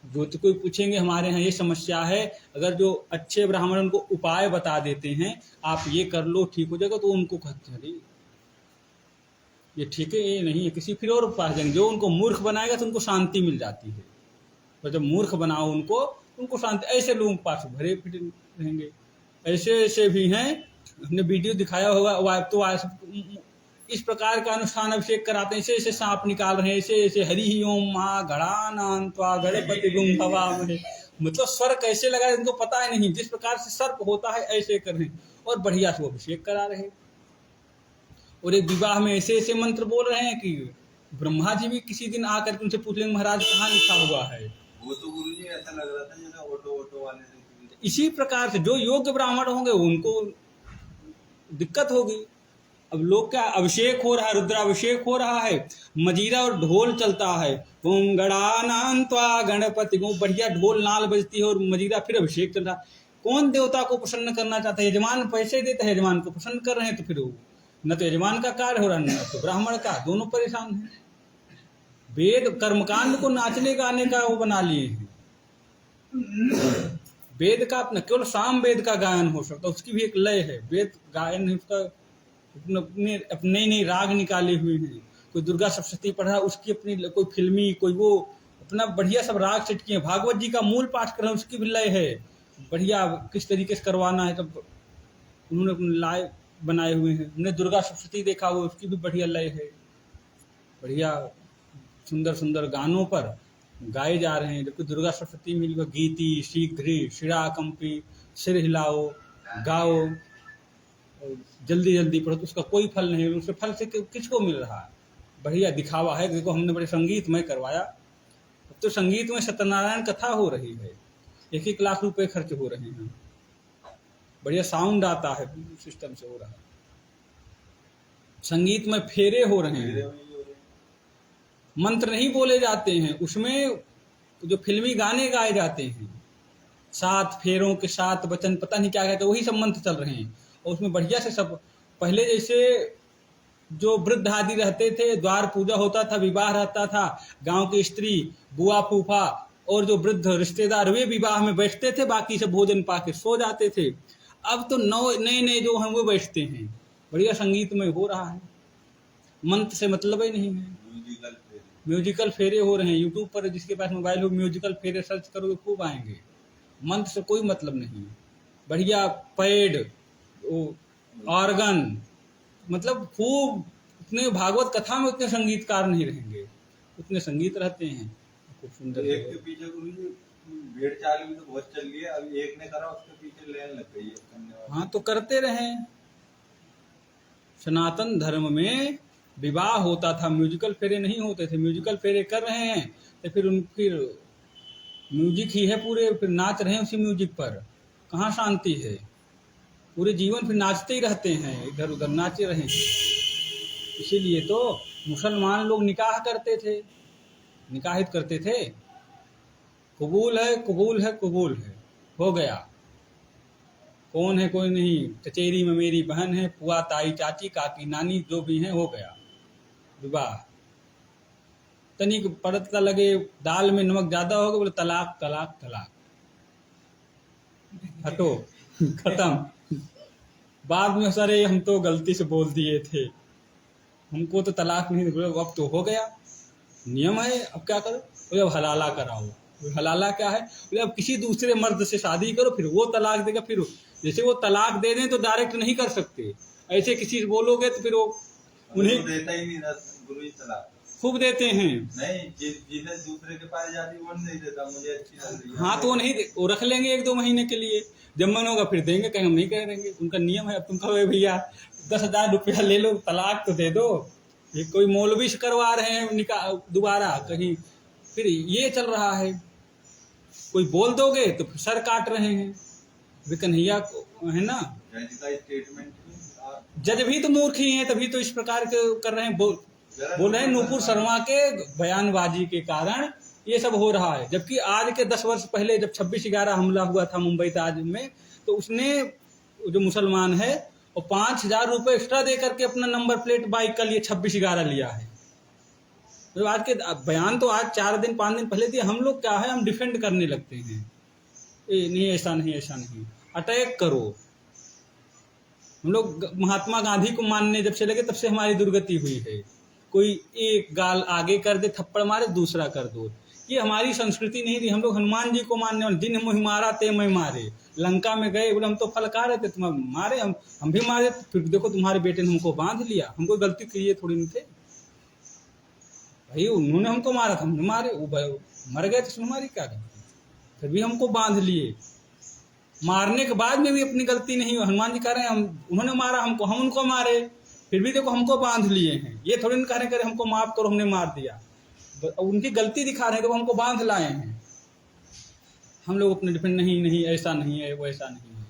तो कोई पूछेंगे हमारे यहाँ ये समस्या है, अगर जो अच्छे ब्राह्मण उनको उपाय बता देते हैं आप ये कर लो ठीक हो जाएगा, तो उनको कहते हैं ये ठीक है, ये नहीं है, किसी फिर और पास जाएंगे। जो उनको मूर्ख बनाएगा तो उनको शांति मिल जाती है, और जब मूर्ख बनाओ उनको शांति। ऐसे लोगों के पास भरे फिर रहेंगे। ऐसे भी हैं, हमने वीडियो दिखाया होगा, तो इस प्रकार का अनुष्ठान अभिषेक कराते हैं, ऐसे सांप निकाल रहे हैं, ऐसे हरि ही ओम महा गणानान्त्वा गणपति गुम भवामहे, मतलब स्वर कैसे लगा है उनको पता है नहीं, जिस प्रकार से सर्प होता है ऐसे कर रहे हैं, और बढ़िया से अभिषेक करा रहे हैं। और एक विवाह में ऐसे मंत्र बोल रहे हैं कि ब्रह्मा जी भी किसी दिन आकर के उनसे पूछ लेंगे महाराज कहाँ लिखा हुआ है। वो तो गुरुजी ऐसा लग रहा था जैसे ऑटो वाले से। इसी प्रकार से जो योग्य ब्राह्मण होंगे उनको दिक्कत होगी। अब लोग क्या, अभिषेक हो रहा है, रुद्राभिषेक हो रहा है, मजीरा और ढोल चलता है, ओम गणानान्त्वा गणपति, वो बढ़िया ढोल नाल बजती है और मजीरा, फिर अभिषेक चल रहा है। कौन देवता को प्रसन्न करना चाहता है? यजमान पैसे देते हैं, यजमान को प्रसन्न कर रहे हैं, तो फिर न तो यजमान का कार्य हो रहा है, न तो ब्राह्मण का, दोनों परेशान हैं। वेद कर्मकांड को नाचने गाने का वो बना लिए हैं। वेद का अपना केवल साम वेद का गायन हो सकता है, उसकी भी एक लय है, वेद गायन है, उसका अपने नई राग निकाले हुए हैं। कोई दुर्गा सप्तशती पढ़ रहा है, उसकी अपनी कोई फिल्मी, कोई वो अपना बढ़िया सब राग सेट किए। भागवत जी का मूल पाठ कर रहे हैं, उसकी भी लय है बढ़िया, किस तरीके से करवाना है, तब उन्होंने अपने लय बनाए हुए हैं। हमने दुर्गा सप्तशती देखा हुआ, उसकी भी बढ़िया लय है, बढ़िया सुंदर सुंदर गानों पर गाए जा रहे हैं। जबकि दुर्गा सप्तशती में गीति शीघ्री शिरा कंपी, सिर हिलाओ, गाओ, जल्दी जल्दी पढ़ो, तो उसका कोई फल नहीं, उसके फल से किसको मिल रहा है? बढ़िया दिखावा है। देखो हमने बड़े संगीतमय करवाया, अब तो संगीत में सत्यनारायण कथा हो रही है, 1-1 लाख रुपए खर्च हो रहे हैं, बढ़िया साउंड आता है, सिस्टम से हो रहा है। संगीत में फेरे हो रहे हैं, मंत्र नहीं बोले जाते हैं, उसमें जो फिल्मी गाने गाए जाते हैं, 7 फेरों के 7 वचन, पता नहीं क्या कहते, वही सब मंत्र चल रहे हैं। और उसमें बढ़िया से सब, पहले जैसे जो वृद्ध आदि रहते थे, द्वार पूजा होता था, विवाह रहता था, गांव की स्त्री, बुआ फूफा और जो वृद्ध रिश्तेदार, वे विवाह में बैठते थे, बाकी सब भोजन पाके सो जाते थे। अब तो नए जो हैं वो बैठते हैं, बढ़िया संगीत में हो रहा है, मंत्र से मतलब ही नहीं है। म्यूजिकल फेरे हो रहे हैं, यूट्यूब पर जिसके पास मोबाइल हो म्यूजिकल फेरे सर्च करोगे खूब आएंगे, मंत्र से कोई मतलब नहीं। बढ़िया पैड, ऑर्गन, मतलब खूब, उतने भागवत कथा में उतने संगीतकार नहीं रहेंगे, उतने संगीत रहते हैं, खूब सुंदर। एक के पीछे गुरुजी भेड़ चाल भी तो बहुत चल रही है, अभी एक ने करा उसके पीछे लेने लग गई है। हाँ तो करते रहे। सनातन धर्म में विवाह होता था, म्यूजिकल फेरे नहीं होते थे। म्यूजिकल फेरे कर रहे हैं तो फिर म्यूजिक ही है पूरे, फिर नाच रहे हैं उसी म्यूजिक पर, कहाँ शांति है? पूरे जीवन फिर नाचते ही रहते हैं, इधर उधर नाचे रहे। इसीलिए तो मुसलमान लोग निकाह करते थे, निकाहित करते थे, कबूल है कबूल है कबूल है, हो गया, कौन है कोई नहीं, चचेरी में मेरी बहन है, पुआ ताई चाची काकी नानी जो भी हैं, हो गया विवाह। तनिक पड़ता लगे दाल में नमक ज्यादा होगा, बोले तलाक तलाक तलाक, हटो, खत्म। बाद में सारे हम तो गलती से बोल दिए थे, हमको तो तलाक नहीं, अब तो हो गया, नियम है, अब क्या करो? बोले अब हलाला कराओ। हलाला क्या है? बोले अब किसी दूसरे मर्द से शादी करो, फिर वो तलाक देगा। फिर जैसे वो तलाक दे दें तो डायरेक्ट नहीं कर सकते, ऐसे किसी से बोलोगे तो फिर वो उन्हें देता ही नहीं गुरुजी तलाक। खूब देते हैं। नहीं, जिसे दूसरे के पास जाती वो नहीं देता, मुझे अच्छी लग रही है। हाँ तो वो नहीं वो रख लेंगे 1-2 महीने के लिए, जब मन होगा फिर देंगे, कहीं हम नहीं करेंगे, उनका नियम है। अब तुम कहो भैया 10,000 रुपया ले लो, तलाक तो दे दो, ये कोई मौलवी से करवा रहे हैं निकाह दोबारा कहीं, फिर ये चल रहा है। कोई बोल दोगे तो फिर सर काट रहे हैं, वे कन्हैया है ना। जज का स्टेटमेंट, जज भी तो मूर्ख ही हैं, तभी तो इस प्रकार के कर रहे हैं। बोल रहे हैं नूपुर शर्मा के बयानबाजी के कारण ये सब हो रहा है। जबकि आज के 10 वर्ष पहले जब 26/11 हमला हुआ था मुंबई ताज में, तो उसने जो मुसलमान है वो 5,000 रुपये एक्स्ट्रा दे करके अपना नंबर प्लेट बाइक का लिए 26/11 लिया है। तो आज के बयान तो आज 4 दिन 5 दिन पहले दिए। हम लोग क्या है, हम डिफेंड करने लगते हैं, नहीं ऐसा नहीं ऐसा नहीं, अटैक करो। हम लोग महात्मा गांधी को मानने जब से लगे तब से हमारी दुर्गति हुई है। कोई एक गाल आगे कर दे, थप्पड़ मारे, दूसरा कर दो, ये हमारी संस्कृति नहीं थी। हम लोग हनुमान जी को मानने वाले, दिन मोहि मारा ते मैं मारे। लंका में गए, बोले हम तो फलका रहे थे, तुम मारे, हम भी मारे, फिर देखो तुम्हारे बेटे ने हमको बांध लिया। हमको गलती किए थोड़ी नहीं थे भाई, उन्होंने हमको मारा था, हमने मारे, वो मर गए तो हमारी क्या गलती, फिर भी हमको बांध लिए। मारने के बाद में भी अपनी गलती नहीं हुई। हनुमान जी कह रहे हैं हम उन्होंने मारा हमको, हम उनको मारे, फिर भी देखो हमको बांध लिए हैं। ये थोड़ी ना कह रहे हैं हमको माफ करो हमने मार दिया, उनकी गलती दिखा रहे हैं तो हमको बांध लाए हैं। हम लोग अपने डिफेंड नहीं ऐसा नहीं है, वो ऐसा नहीं है।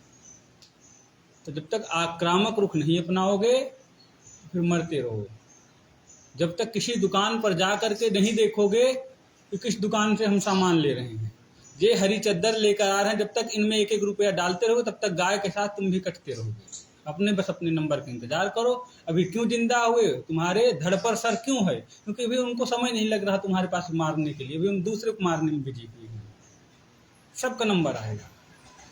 तो जब तक आक्रामक रुख नहीं अपनाओगे फिर मरते रहोगे। जब तक किसी दुकान पर जा करके नहीं देखोगे कि किस दुकान से हम सामान ले रहे हैं, ये हरी चद्दर लेकर आ रहे हैं, जब तक इनमें 1-1 रुपया डालते रहोगे तब तक गाय के साथ तुम भी कटते रहोगे। अपने नंबर का इंतजार करो। अभी क्यों जिंदा हुए, तुम्हारे धड़ पर सर क्यों है, क्योंकि अभी उनको समय नहीं लग रहा तुम्हारे पास मारने के लिए, अभी हम दूसरे को मारने में बिजी हुए हैं। सबका नंबर आएगा,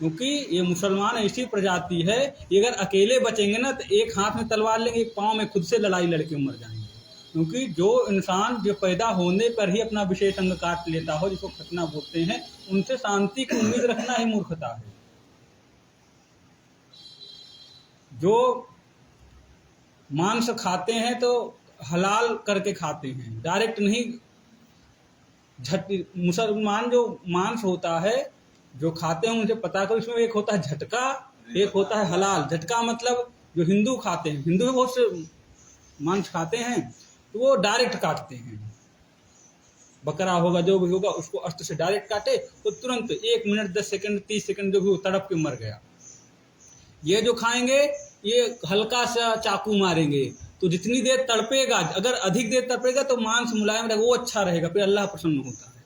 क्योंकि ये मुसलमान ऐसी प्रजाति है, ये अगर अकेले बचेंगे ना तो एक हाथ में तलवार लेंगे, एक पाँव में खुद से लड़ाई लड़के मर जाएंगे। क्योंकि जो इंसान जो पैदा होने पर ही अपना विशेष अंग काट लेता हो, जिसको खतना बोलते हैं, उनसे शांति की उम्मीद रखना ही मूर्खता है। जो मांस खाते हैं तो हलाल करके खाते हैं, डायरेक्ट नहीं। मुसलमान जो मांस होता है जो खाते हैं उनसे पता करो, इसमें एक होता है झटका, एक होता है हलाल। झटका मतलब जो हिंदू खाते हैं, हिंदू बहुत से मांस खाते हैं तो वो डायरेक्ट काटते हैं। बकरा होगा जो भी होगा उसको अस्त्र से डायरेक्ट काटे तो तुरंत 1 मिनट 10 सेकंड 30 सेकंड जो भी वो तड़प के मर गया। ये जो खाएंगे ये हल्का सा चाकू मारेंगे तो जितनी देर तड़पेगा, अगर अधिक देर तड़पेगा तो मांस मुलायम रहेगा, वो अच्छा रहेगा, फिर अल्लाह प्रसन्न होता है।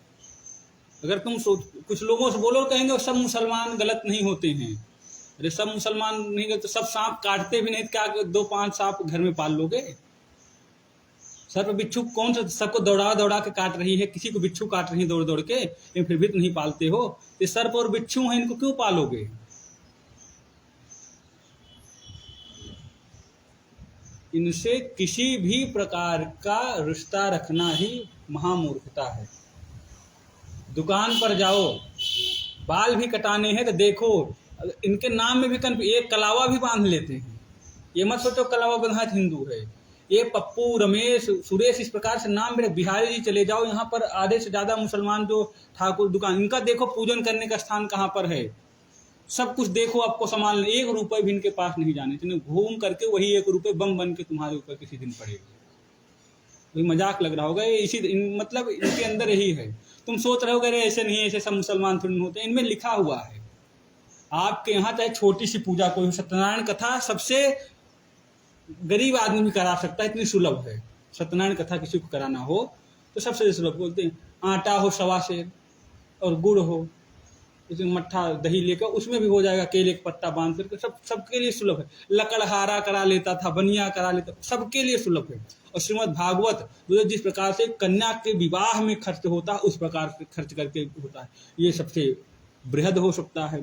अगर तुम कुछ लोगों से बोलो कहेंगे सब मुसलमान गलत नहीं होते हैं, अरे सब मुसलमान नहीं गलत, तो सब सांप काटते भी नहीं, क्या 2-5 सांप घर में पाल लोगे? सर पर बिच्छू कौन सा सबको दौड़ा के काट रही है, किसी को बिच्छू काट रही है दौड़ के, लेकिन फिर भी तो नहीं पालते हो। ये सर पर बिच्छू हैं, इनको क्यों पालोगे? इनसे किसी भी प्रकार का रिश्ता रखना ही महामूर्खता है। दुकान पर जाओ, बाल भी कटाने हैं तो देखो इनके नाम में भी एक कलावा भी बांध लेते हैं। ये मत सोचो कलावा बंधा हिंदू है। ये पप्पू, रमेश, सुरेश, इस प्रकार से नाम मेरे। बिहारी जी चले जाओ, यहाँ पर आधे से ज्यादा मुसलमान जो ठाकुर दुकान, इनका देखो पूजन करने का स्थान कहाँ पर है, सब कुछ देखो, आपको सामान 1 रुपये भी इनके पास नहीं जाने, इतने घूम करके वही 1 रुपये बम बन के तुम्हारे ऊपर किसी दिन पड़ेगा। वही मजाक लग रहा होगा, ये मतलब इनके अंदर यही है। तुम सोच रहे हो अरे ऐसे नहीं, ऐसे सब मुसलमान थोड़ी होते हैं, इनमें लिखा हुआ है। आपके यहाँ चाहे छोटी सी पूजा कोई, सत्यनारायण कथा सबसे गरीब आदमी भी करा सकता है, इतनी सुलभ है। सत्यनारायण कथा किसी को कराना हो तो सबसे सुलभ, बोलते हैं आटा हो 1.25 सेर और गुड़ हो, उसमें मट्ठा दही लेकर उसमें भी हो जाएगा, केले का पत्ता बांध करके, सबके लिए सुलभ है। लकड़हारा करा लेता था, बनिया करा लेता, सबके लिए सुलभ है। और श्रीमद् भागवत जिस प्रकार से कन्या के विवाह में खर्च होता है उस प्रकार से खर्च करके होता है, ये सबसे बृहद हो सकता है।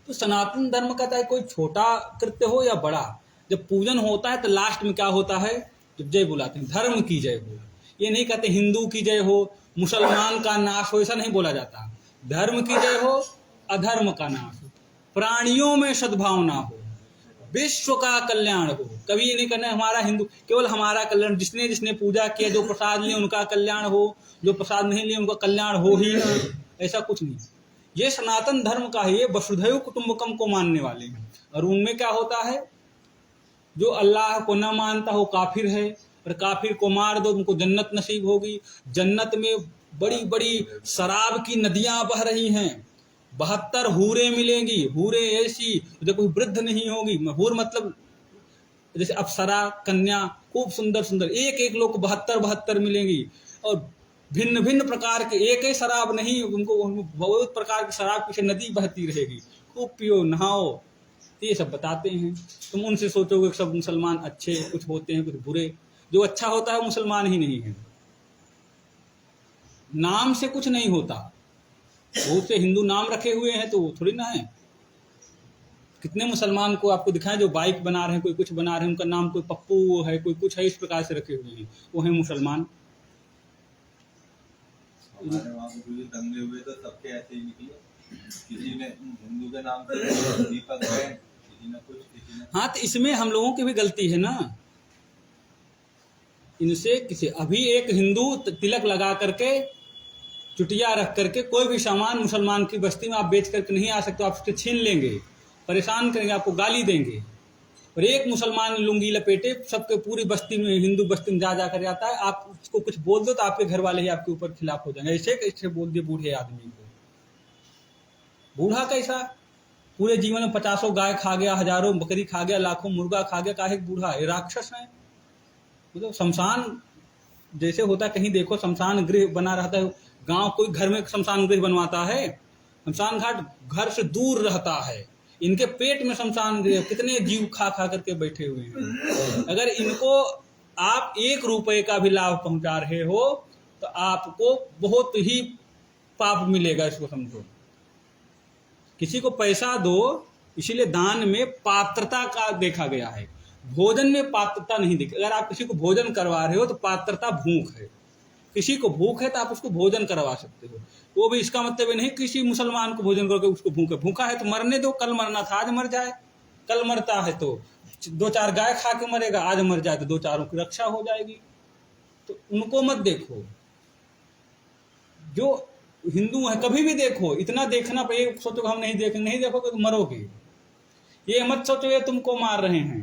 तो सनातन धर्म का चाहे कोई छोटा कृत्य हो या बड़ा, जब पूजन होता है तो लास्ट में क्या होता है, जब जय बुलाते हैं, धर्म की जय हो। ये नहीं कहते हिंदू की जय हो, मुसलमान का नाश हो, ऐसा नहीं बोला जाता। धर्म की जय हो, अधर्म का नाश हो, प्राणियों में सद्भावना हो, विश्व का कल्याण हो। कभी ये नहीं करना है हमारा हिंदू केवल हमारा कल्याण, जिसने जिसने पूजा किया, जो प्रसाद लिए उनका कल्याण हो, जो प्रसाद नहीं लिए उनका कल्याण हो ही ना, ऐसा कुछ नहीं। ये सनातन धर्म का है, ये वसुधैव कुटुंबकम को मानने वाले हैं। और उनमें क्या होता है, जो अल्लाह को न मानता हो काफिर है, और काफिर को मार दो उनको जन्नत नसीब होगी। जन्नत में बड़ी बड़ी शराब की नदियां बह रही हैं, 72 हूरें मिलेंगी, हूरें ऐसी जो कोई वृद्ध नहीं होगी। हूर मतलब जैसे अप्सरा कन्या, खूब सुंदर सुंदर, एक एक लोग को 72 मिलेंगी। और भिन्न भिन्न प्रकार के, एक ही शराब नहीं, उनको बहुत प्रकार की शराब पीछे नदी बहती रहेगी, खूब पियो नहाओ। ये सब बताते हैं। तुम उनसे सोचोगे कि सब मुसलमान अच्छे, कुछ होते हैं कुछ बुरे। जो अच्छा होता है मुसलमान ही नहीं है। नाम से कुछ नहीं होता। बहुत से हिंदू नाम रखे हुए हैं तो थोड़ी ना है। कितने मुसलमान को आपको दिखाएं जो बाइक बना रहे हैं, कोई कुछ बना रहे हैं, उनका नाम कोई पप्पू है, कोई कुछ है, इस प्रकार से रखे हुए हैं, वो है मुसलमान। हमारे वहाँ पे जो दंगे हुए तो सबके ऐसे ही निकले। किसी ने हिंदू के नाम से दीपक है, किसी ने कुछ, किसी ने। हाँ, तो इसमें हम लोगों की भी गलती है ना। इनसे किसी अभी एक हिंदू तिलक लगा करके, चुटिया रख करके, कोई भी सामान मुसलमान की बस्ती में आप बेच करके नहीं आ सकते, आप उससे छीन लेंगे, परेशान करेंगे, आपको गाली देंगे। और एक मुसलमान लुंगी लपेटे सबके पूरी बस्ती में, हिंदू बस्ती में जा कर जाता है, आप उसको कुछ बोल दो तो आपके घर वाले ही आपके ऊपर खिलाफ हो जाएंगे। ऐसे कैसे बोल दिए बूढ़े आदमी को? बूढ़ा कैसा? पूरे जीवन में 50 गाय खा गया, हजारों बकरी खा गया, लाखों मुर्गा खा गया, काहे बूढ़ा? ये राक्षस है। मतलब शमशान जैसे होता है, कहीं देखो शमशान गृह बना रहता है, गांव कोई घर में शमशान गृह बनवाता है? शमशान घाट घर से दूर रहता है। इनके पेट में शमशान गृह, कितने जीव खा खा करके बैठे हुए हैं। अगर इनको आप 1 रुपए का भी लाभ पहुंचा रहे हो तो आपको बहुत ही पाप मिलेगा, इसको समझो। किसी को पैसा दो, इसीलिए दान में पात्रता का देखा गया है, भोजन में पात्रता नहीं देखी। अगर आप किसी को भोजन करवा रहे हो तो पात्रता भूख है। किसी को भूख है तो आप उसको भोजन करवा सकते हो। वो भी इसका मतलब ये नहीं किसी मुसलमान को भोजन करके उसको भूख है। भूखा है तो मरने दो, कल मरना था आज मर जाए। कल मरता है तो 2-4 गाय खा के मरेगा, आज मर जाए तो 2-4 की रक्षा हो जाएगी। तो उनको मत देखो। जो हिंदू है कभी भी देखो, इतना देखना पे सोचो हम नहीं देखेंगे, नहीं देखोगे तो मरोगे। ये मत सोचो ये तुमको मार रहे हैं।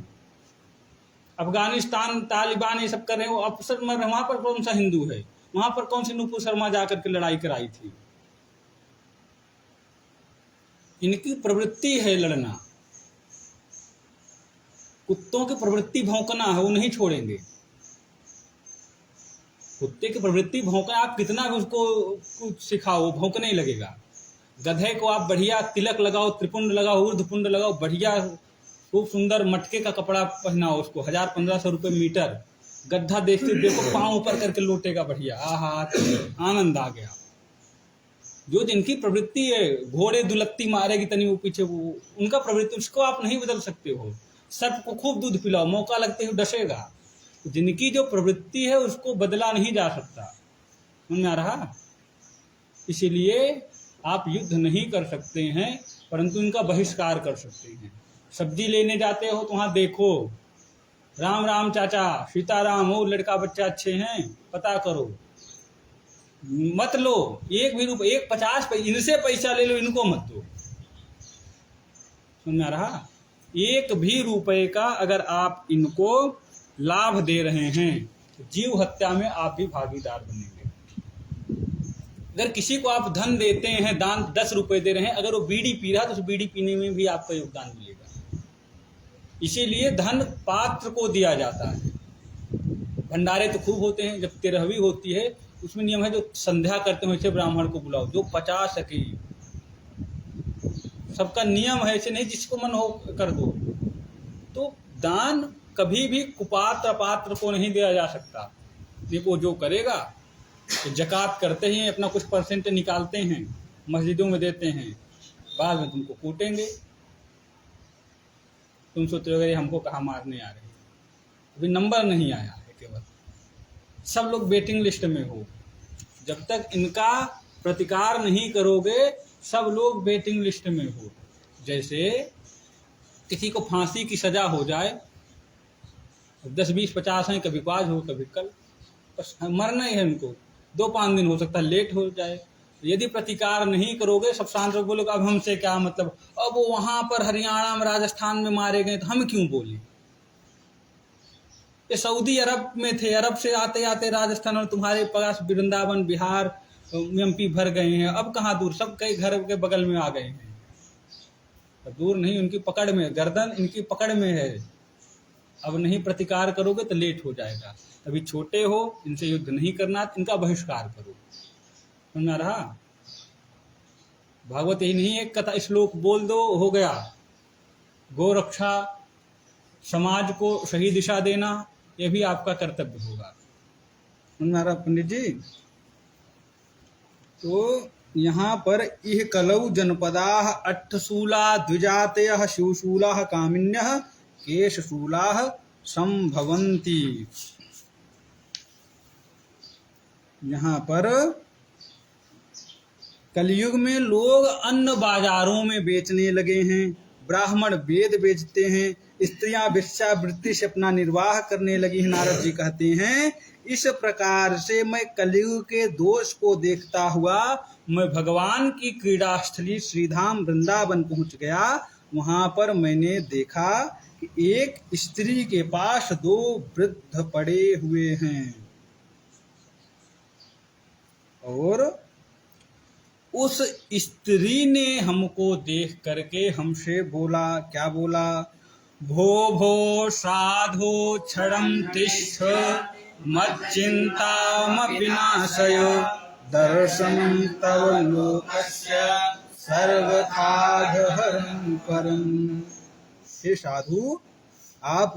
अफगानिस्तान तालिबान ये सब कर रहे हैं, वो अफसर मर रहे हैं, वहां पर कौन सा हिंदू है? वहां पर कौन सी नुपुर शर्मा जाकर के लड़ाई कराई थी? इनकी प्रवृत्ति है लड़ना। कुत्तों की प्रवृत्ति भौंकना है, वो नहीं छोड़ेंगे। कुत्ते की प्रवृत्ति भौंकना, आप कितना भी उसको कुछ सिखाओ वो भौंकने ही लगेगा। गधे को आप बढ़िया तिलक लगाओ, त्रिपुंड लगाओ, ऊर्ध्वपुंड लगाओ, बढ़िया खूब सुंदर मटके का कपड़ा पहनाओ उसको, 1000-1500 रुपये मीटर। गड्ढा देखते देखो पांव ऊपर करके लौटेगा बढ़िया, आहा आनंद आ गया। जो जिनकी प्रवृत्ति है घोड़े दुलत्ती मारेगी तनी वो पीछे, वो उनका प्रवृत्ति, उसको आप नहीं बदल सकते हो। सर्प को खूब दूध पिलाओ, मौका लगते ही डसेगा। जिनकी जो प्रवृत्ति है उसको बदला नहीं जा सकता। समझ में आ रहा? इसीलिए आप युद्ध नहीं कर सकते हैं, परंतु इनका बहिष्कार कर सकते हैं। सब्जी लेने जाते हो तो वहां देखो, राम राम चाचा, सीताराम हो, लड़का बच्चा अच्छे हैं, पता करो। मत लो 1 भी रुपये, 50 पैसे इनसे पैसा ले लो, इनको मत दो। समझ में आ रहा? 1 भी रुपये का अगर आप इनको लाभ दे रहे हैं तो जीव हत्या में आप भी भागीदार बनेंगे। अगर किसी को आप धन देते हैं, दान 10 रुपए दे रहे हैं, अगर वो बीड़ी पी रहा है तो उस बीड़ी पीने में भी आपका योगदान मिलेगा। इसीलिए धन पात्र को दिया जाता है। भंडारे तो खूब होते हैं, जब 13वीं होती है उसमें नियम है जो संध्या करते हैं वैसे ब्राह्मण को बुलाओ, जो पचा सके। सबका नियम है, ऐसे नहीं जिसको मन हो कर दो। तो दान कभी भी कुपात्र अपात्र को नहीं दिया जा सकता। देखो जो करेगा तो जकात करते ही अपना कुछ परसेंट निकालते हैं, मस्जिदों में देते हैं, बाद में तुमको कूटेंगे। तुम सोचते हो हमको कहाँ मारने आ रहे हैं। अभी नंबर नहीं आया है, केवल सब लोग वेटिंग लिस्ट में हो। जब तक इनका प्रतिकार नहीं करोगे सब लोग वेटिंग लिस्ट में हो। जैसे किसी को फांसी की सजा हो जाए, 10, 20, 50 हैं, कभी आज हो कभी कल, बस मरना ही है उनको, 2-5 दिन हो सकता है लेट हो जाए। यदि प्रतिकार नहीं करोगे, सब शांत रहो, बोलोगे अब हमसे क्या मतलब, अब वो वहां पर हरियाणा में राजस्थान में मारे गए तो हम क्यों बोले। ये सऊदी अरब में थे, अरब से आते आते राजस्थान और तुम्हारे पास वृंदावन बिहार एमपी भर गए हैं, अब कहाँ दूर, सब कई घर के बगल में आ गए हैं, दूर नहीं, उनकी पकड़ में, गर्दन इनकी पकड़ में है। अब नहीं प्रतिकार करोगे तो लेट हो जाएगा। अभी छोटे हो, इनसे युद्ध नहीं करना, इनका बहिष्कार करो। सुनना रहा, भागवत यही नहीं, एक कथा श्लोक बोल दो हो गया। गो रक्षा, समाज को सही दिशा देना, यह भी आपका कर्तव्य होगा। सुनना रहा पंडित जी। तो यहाँ पर इह कलौ जनपदाः अट्ठशूला द्विजातयः शिवशूलाः कामिन्यः केशशूलाः संभवन्ति। यहाँ पर कलयुग में लोग अन्न बाजारों में बेचने लगे हैं, ब्राह्मण वेद बेचते हैं, स्त्रियां वेश्यावृत्ति से अपना निर्वाह करने लगी हैं। नारद जी कहते हैं, इस प्रकार से मैं कलयुग के दोष को देखता हुआ मैं भगवान की क्रीड़ा स्थली श्रीधाम वृंदावन पहुंच गया। वहां पर मैंने देखा कि एक स्त्री के पास 2 वृद्ध पड़े हुए हैं और उस स्त्री ने हमको देख करके हमसे बोला, क्या बोला, भो भो साधो क्षणं तिष्ठ मच्चिन्तामपि नाशय दर्शनं तव लोकस्य सर्वथाघहरं परम्। हे साधु, आप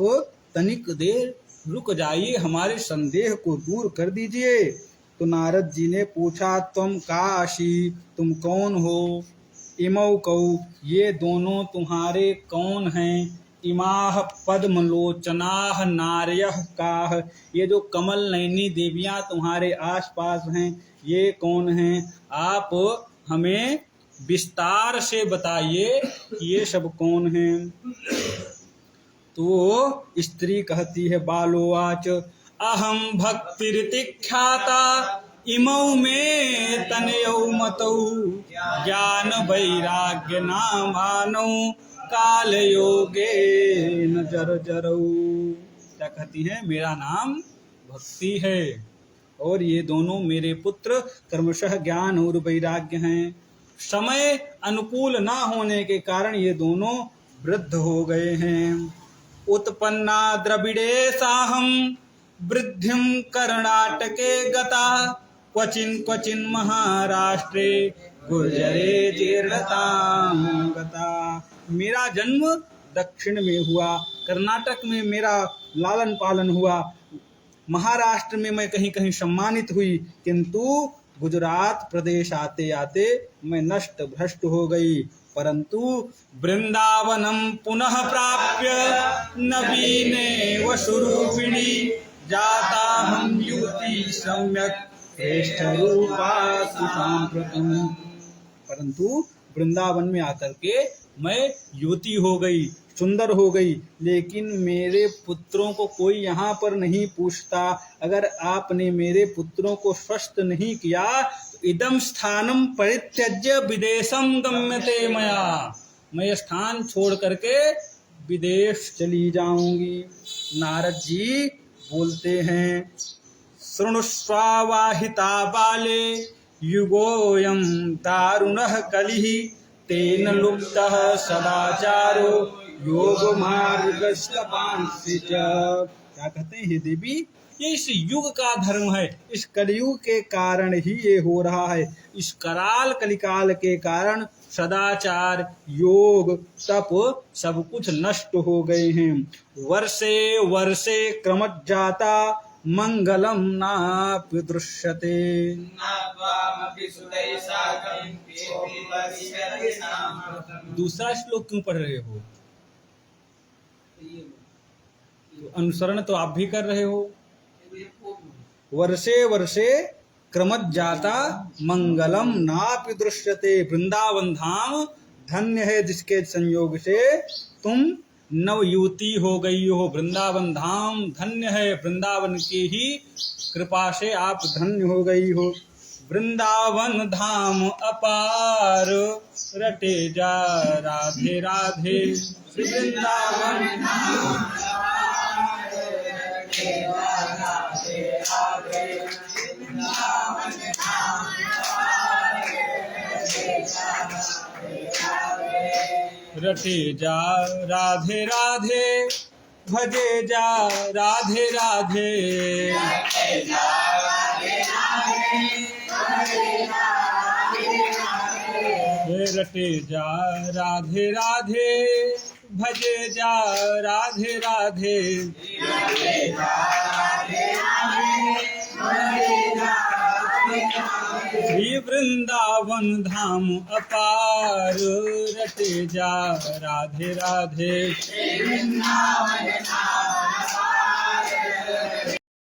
तनिक देर रुक जाइए, हमारे संदेह को दूर कर दीजिए। तो नारद जी ने पूछा, तुम काशी, तुम कौन हो? इमौ कौ, ये दोनों तुम्हारे कौन हैं? इमाह पद्मलोचनाः नार्यः काः, ये जो कमल नयनी देवियां तुम्हारे आसपास हैं, ये कौन हैं? आप हमें विस्तार से बताइए कि ये सब कौन हैं। तो स्त्री कहती है, बालोवाच अहम भक्तिरितिख्याता इमौ में तनयौ मतौ ज्ञान वैराग्य नामानौ काल योगे न जर जरौ। क्या कहती है, मेरा नाम भक्ति है और ये दोनों मेरे पुत्र क्रमशः ज्ञान और वैराग्य हैं। समय अनुकूल ना होने के कारण ये दोनों वृद्ध हो गए हैं। उत्पन्ना द्रविड़े साहम वृद्धिं कर्णाटके गता क्वचिन क्वचिन महाराष्ट्रे गुर्जरे जीर्णतां गता। मेरा जन्म दक्षिण में हुआ, कर्नाटक में मेरा लालन पालन हुआ, महाराष्ट्र में मैं कहीं कहीं सम्मानित हुई, किंतु गुजरात प्रदेश आते आते मैं नष्ट भ्रष्ट हो गई। परंतु वृंदावनम पुनः प्राप्य नवीने वसुरूपिणी जाता हम युवती सम्यक श्रेष्ठ रूपा सुसाम्प्रतम। परंतु वृंदावन में आकर के मैं युवती हो गई, सुंदर हो गई, लेकिन मेरे पुत्रों को कोई यहाँ पर नहीं पूछता। अगर आपने मेरे पुत्रों को स्वस्थ नहीं किया तो इदम स्थानम परित्यज्य विदेशम गम्यते मया, मैं स्थान छोड़ करके विदेश चली जाऊंगी। नारद जी बोलते हैं, शृणुष्वाहिता बाले युगोऽयं दारुणः कलिः तेन लुप्तः सदाचारो योग मार्गस्य पांसि च। क्या कहते हैं, हे देवी, ये इस युग का धर्म है, इस कलयुग के कारण ही ये हो रहा है। इस कराल कलिकाल के कारण सदाचार, योग, तप सब कुछ नष्ट हो गए हैं। वर्षे वर्षे क्रमज्जाता मंगलम नाप्य दृश्यते। दूसरा श्लोक क्यों पढ़ रहे हो? तो अनुसरण तो आप भी कर रहे हो। वर्षे वर्षे क्रमज्जाता मंगलम नाप्य दृश्यते। वृंदावन धाम धन्य है जिसके संयोग से तुम नवयुवती हो गई हो। वृंदावन धाम धन्य है, वृंदावन की ही कृपा से आप धन्य हो गई हो। वृंदावन धाम अपार रटे जा राधे राधे। वृंदावन धाम रटे जा राधे राधे, भजे जा राधे राधे। रटे जा राधे राधे, भजे जा राधे राधे। श्री वृंदावन धाम अपार रटे जा राधे राधे।